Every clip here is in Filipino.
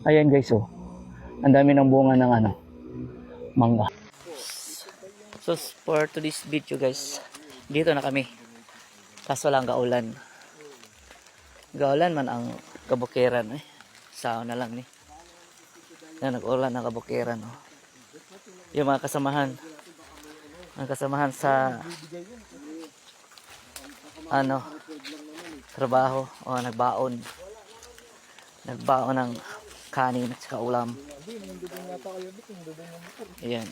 Ayan guys, oh. Ang dami ng bunga ng ano, mangga. So for today's video guys, dito na kami. Kaso lang gaulan. Gaulan man ang kabukiran eh. Sao na lang ni. Yan, nag-ulan ng kabukiran oh. Yung mga kasamahan. Ang kasamahan sa ano, trabaho o nagbaon. Nagbaon ng kanin at saka ulam. Ayan.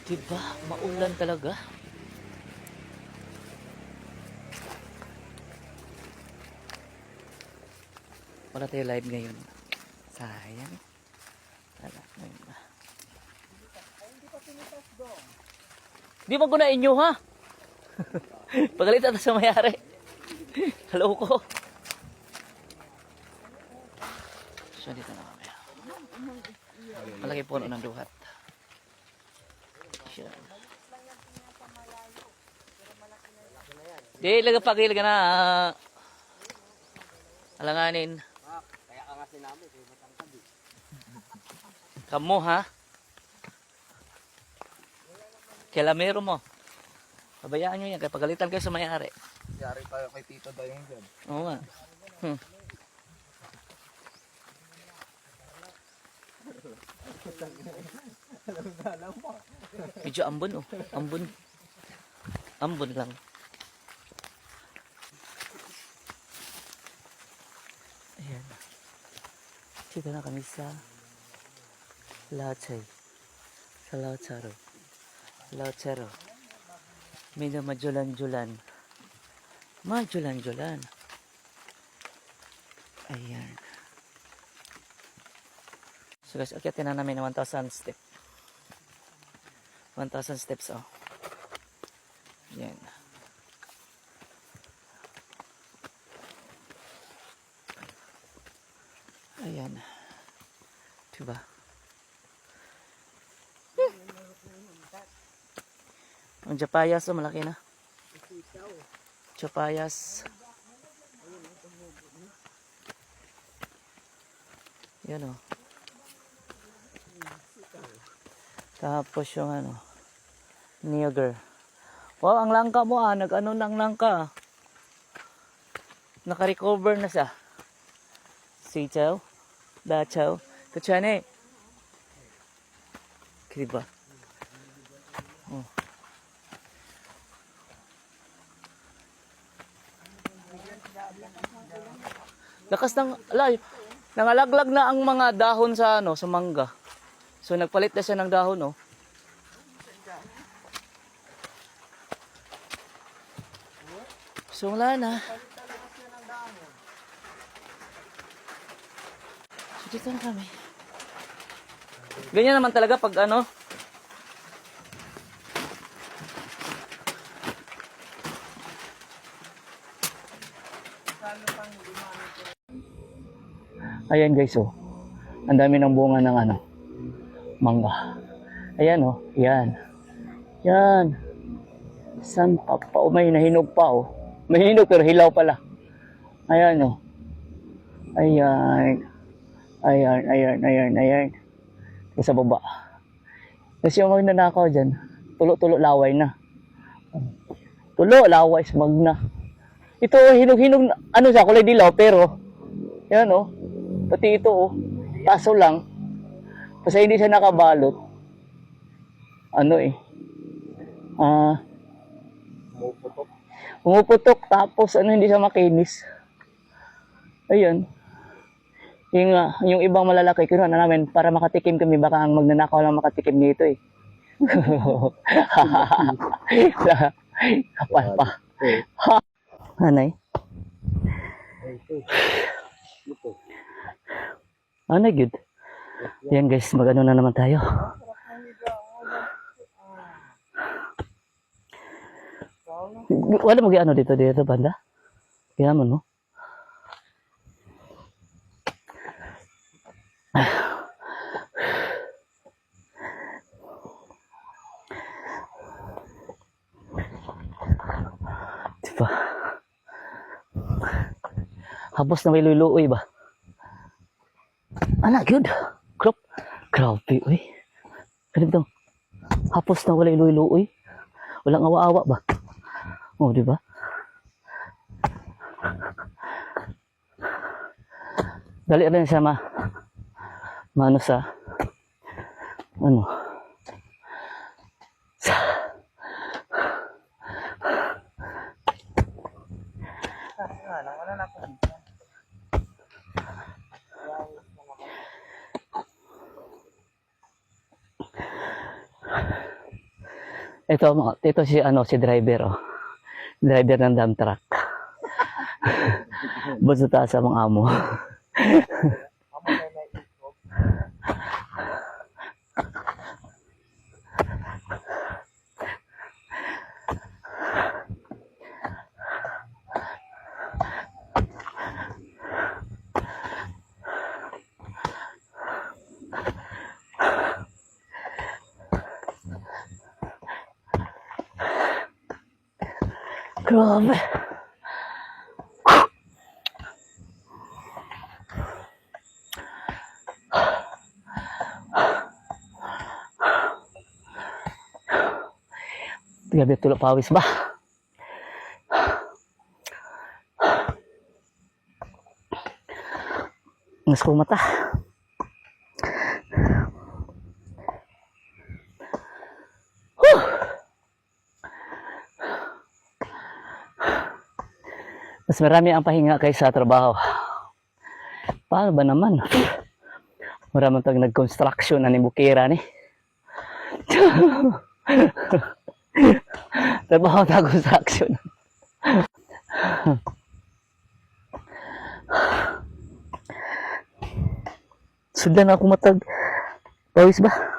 Diba? Maulan talaga. Wala tayo live ngayon. Sayang. Wala ngayon ba? Di ba gunain nyo ha? Pagalitan na sa mayari. Hello ko. So dito na kami. Malaki puno ng duhat. Di, lagapag-ilag na. Alanganin. Kaya ka nga sinami, kaya matangkad eh. Kamu ha? Kilamero mo. Pabayaan nyo yan, kaya pagalitan kayo sa may-ari. Yari tayo kay Tito Dayong dyan. Oo nga. Medyo ambon oh. Ambon. Ambon lang. Ayan. Dito na kami sa Lachay. Sa Laucharo. Laucharo. Medyo majulan-julan. Majulan-julan. Ayan. So guys, akyatin na namin na 1,000 step. 1,000 steps oh. Ayan. Ayan. Diba? Ang japayas oh, malaki na. Japayas. Yan oh. Tapos yung ano, Niagar. Wow, ang langka mo ah, nag-ano ng langka. Naka-recover na siya. Sitaw, dachaw, kachane. Diba? Oh. Lakas ng, nangalaglag na ang mga dahon sa ano, sa mangga. So nagpalit na siya ng dahon oh. So wala na. So dito na kami. Ganyan naman talaga pag ano. Ayan guys oh. Ang dami ng bunga ng ano, mangga. Ayan oh, yan. Yan. San pa pa? May nahinog pa oh. May hinog pero hilaw pala. Ayan oh. Ayan. Ayan. Sa baba. Kasi yung magnanakaw dyan, tulo-tulo laway na. Tulo, laway, smag na. Ito hinog-hinog, ano siya, kulay dilaw pero, yan oh. Pati ito oh. Kaso lang, kasi hindi siya nakabalot. Ano eh. Pumuputok tapos ano hindi siya makinis. Ayun. Yung ibang malalaki kinuha na namin para makatikim kami, baka ang magnanakaw lang makatikim nito eh. Kapal pa. Anay? Anay good. Yan guys, magano na naman tayo. Wala mo ano dito banda. Kaya mo no. Diba? Hapos na may luluoy ba? Anak, good. Crop. Grabe, uy. Ganito. Hapos na wala iluoy. Walang awa-awa ba? Oh, di ba? Dali rin siya maano sa ano sa Wala na ako dito. ito si driver oh. Driver ng dump truck. Basta taas sa mga amo. Grabe. Gabi tulog pawis ba? Nas ko mata. Mas marami ang pahinga kaysa trabaho. Paano ba naman? Maraming tag nag-construction na ni Bukira ni. Trabaho na construction. Sudan ako matag. Pawis ba?